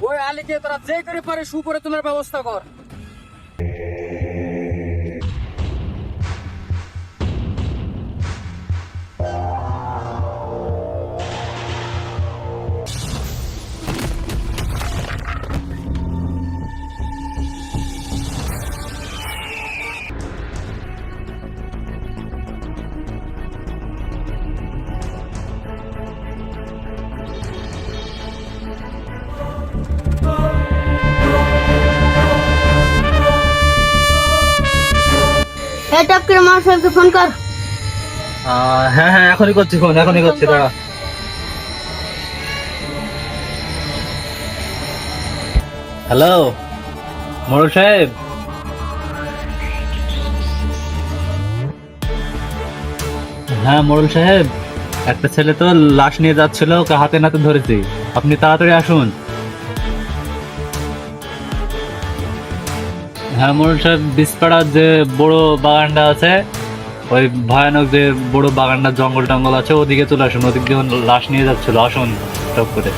ওই আলীকে তোরা যে করে পারে সুপরিতনের ব্যবস্থা কর। এই টপকের মার সাহেবকে ফোন কর। হ্যাঁ হ্যাঁ, এখনই করছি ফোন, এখনই করছি, দাঁড়া। হ্যালো মোড়ল সাহেব। হ্যাঁ মোড়ল সাহেব, একটা ছেলে তো লাশ নিয়ে যাচ্ছিল, ওকে হাতে নাতে ধরেছি, আপনি তাড়াতাড়ি আসুন। হ্যাঁ মোড়ল সাহেব, বিষপাড়ার যে বড় বাগানটা আছে, ওই ভয়ানক যে বড় বাগানটা, জঙ্গল টঙ্গল আছে, ওদিকে চলে আসুন, ওদিক দিয়ে লাশ নিয়ে যাচ্ছিল, আসুন টপ করে।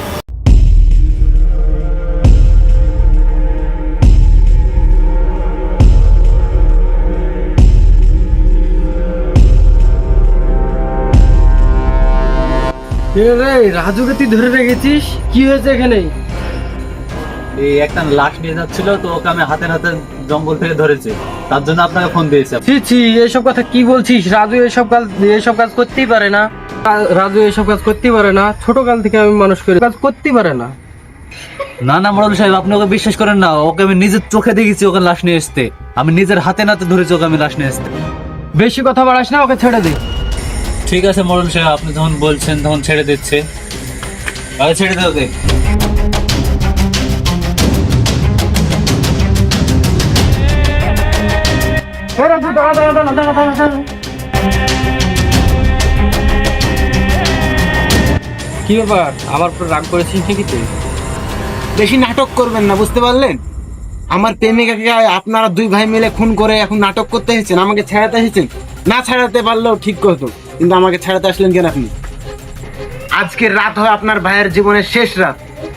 রে রাজুকে তুই ধরে রেখেছিস, কি হয়েছে এখানে? এই একটা লাশ নিয়ে যাচ্ছিল, তো ওকে আমি হাতে হাতে জঙ্গল থেকে ধরেছি, তার জন্য আপনাকে ফোন দিয়েছি। ছি ছি, এসব কথা কি বলছিস? রাজু এসব কাজ করতেই পারে না। রাজু এসব কাজ করতেই পারে না, ছোট কাল থেকে আমি মানুষ করি, কাজ করতেই পারে না। না না মোড়ল সাহেব, আপনি ওকে বিশ্বাস করেন না, ওকে আমি নিজের চোখে দেখেছি, ওকে লাশ নিয়ে আসতে, আমি নিজের হাতে নাতে ধরেছি ওকে আমি লাশ নিয়ে আসতে। বেশি কথা বাড়াস না, ওকে ছেড়ে দে। ঠিক আছে মোড়ল সাহেব, আপনি যখন বলছেন তখন ছেড়ে দিচ্ছে, তাহলে ছেড়ে দে ওকে। রাজু দাঁড়া দাঁড়া দাঁড়া দাঁড়া দাঁড়া দাঁড়া। কি ব্যাপার, আমার উপর রাগ করেছিস নাকি তুই? বেশি নাটক করবেন না, বুঝতে পারলেন? আমার প্রেমিকাকে আপনারা দুই ভাই মিলে খুন করে এখন নাটক করতে এসেছেন, আমাকে ছাড়াতে এসেছেন। না ছাড়াতে পারলেও ঠিক করতো, কিন্তু আমাকে ছাড়াতে আসলেন কেন আপনি? আজকের রাত হয় আপনার ভাইয়ের জীবনের শেষ রাত,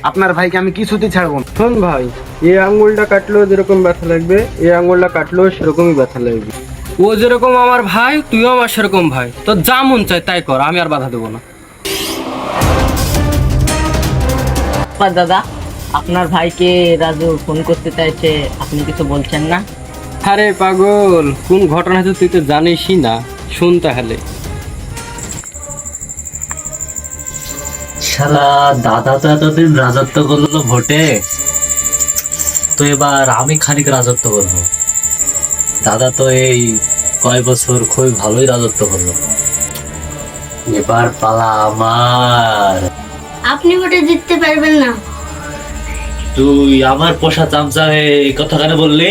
আপনার ভাইকে আমি কিছুতেই ছাড়বো না। শোন ভাই, এই আঙ্গুলটা কাটলেও যেরকম ব্যথা লাগবে, এই আঙ্গুলটা কাটলেও সেরকমই ব্যথা লাগবে। ও যেরকম আমার ভাই, তুইও আমার সেরকম ভাই, তোর যা মন চায় তাই কর, আমি আর বাধা দেবো না। দাদা, আপনার ভাইকে রাজু ফোন করতে চাইছে, আপনি কিছু বলছেন না? আরে পাগল, কোন ঘটনা হচ্ছে তুই তো জানিসই না, শুন তাহলে। শালা দাদা তো এতদিন রাজত্ব করলো ভোটে, তো এবার আমি খানিক রাজত্ব করবো। দাদা তো এই কয় বছর খুবই ভালোই রাজত্ব করলো, এবার পালা আমার। আপনি ভোটে জিততে পারবেন না। তুই আমার পোষা চামচা হয়ে এই কথা কেন বললি?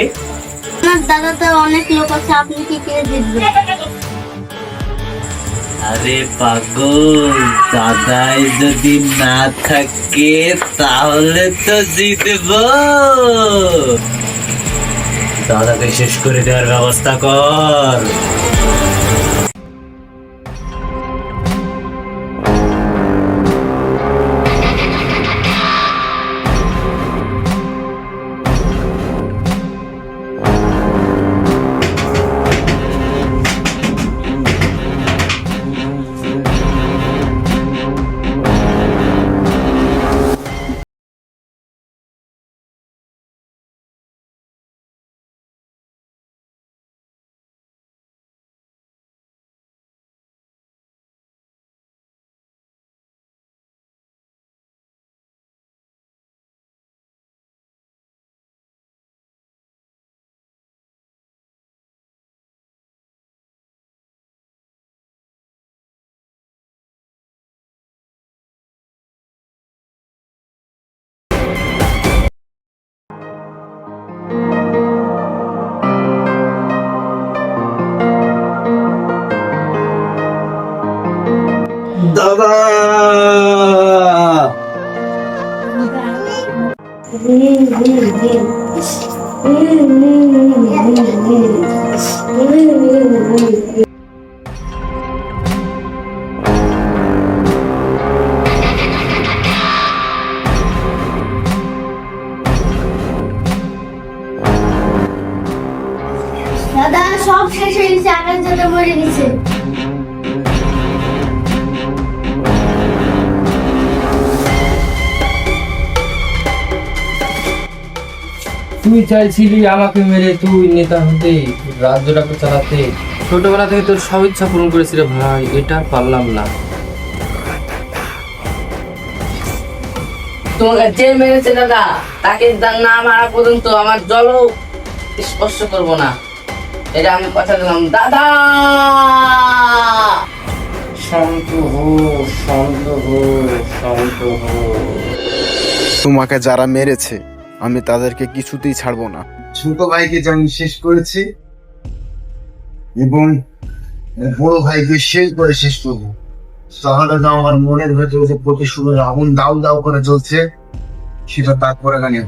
আপনার দাদাতে অনেক লোক আছে, আপনি কি করে জিতবেন? আরে পাগল, দাদাই যদি না থাকে তাহলে তো জিতবো। দাদাকে শেষ করে দেওয়ার ব্যবস্থা কর। দাদা সব শেষ হয়ে গেছে, আকাশ দাদা মরে গেছে। তুই চাইছিলি আমাকে মেরে তুই নেতা হতে, রাজ্যটাকে চালাতে। ছোটবেলা থেকে তোর সব ইচ্ছা পূরণ করেছি রে ভাই, এটা আর পারলাম না। তোমাকে যে মেরেছে দাদা, তাকে না মারা পর্যন্ত আমার জলও স্পর্শ করবো না, এটা আমি কথা দিলাম দাদা। শান্ত হো, শান্ত হো, শান্ত হো। তোমাকে যারা মেরেছে আমি তাদেরকে কিছুতেই ছাড়বো না। ছোট ভাইকে যেমন শেষ করেছি এবং বড় ভাইকে শেষ করে শেষ করবো। তাহলে তো আমার মনের ভেতরে যে প্রতিশোধের আগুন দাউ দাউ করে জ্বলছে, সেটা তারপরে জানি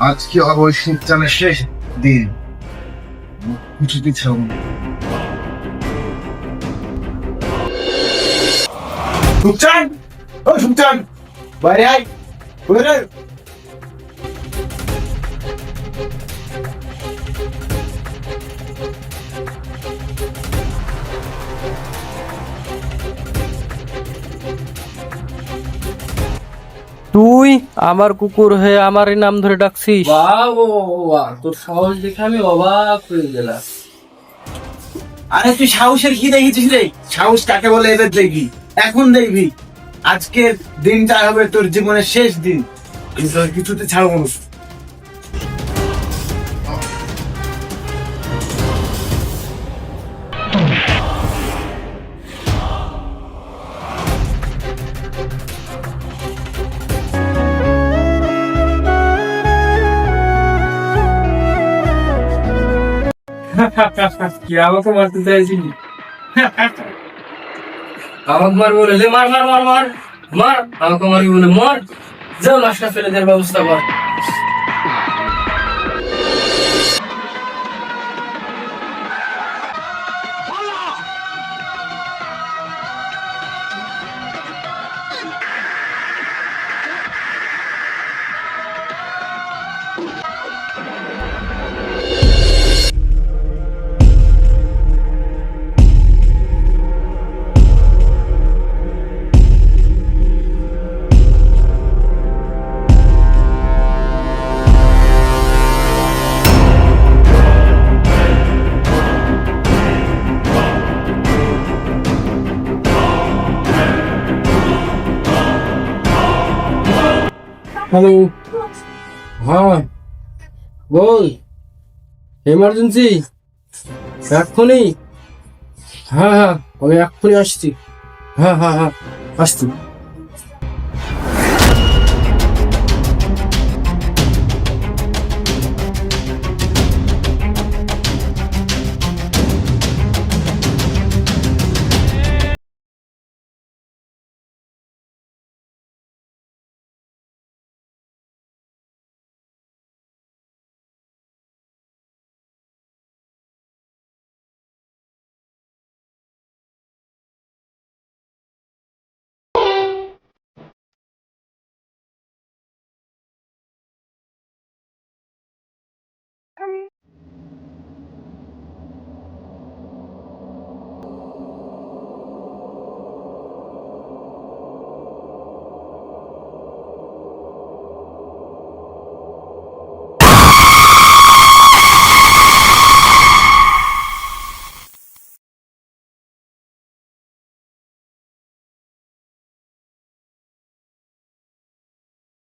আজকে হবে ওই সুচানের শেষ দিন। কিছুতেই ছাড়বো না। সুচান, ও সুচান, বাইরে আয়, বাইরে আয়। তুই আমার কুকুর হয়ে আমারই নাম ধরে ডাকছিস? বাহ, তোর সাহস দেখে আমি অবাক হয়ে গেলাম। আরে তুই সাহসের কি দেখেছিস রে? সাহস কাকে বলে এদের দেখবি, এখন দেখবি। আজকের দিনটা হবে তোর জীবনের শেষ দিন, কিন্তু আর কিছুতে ছাড়বো না। কি আমাকে মারতে চাইছিলি? আমাকে মার বলে দে, মার মার মার মার মার, আমাকে মারবি বলে মার। যাও লাশটা ফেলে দেওয়ার ব্যবস্থা কর। হ্যালো, হ্যাঁ বল। এমার্জেন্সি এক্ষুনি? হ্যাঁ হ্যাঁ, আমি এক্ষুনি আসছি। হ্যাঁ হ্যাঁ হ্যাঁ, আসছি।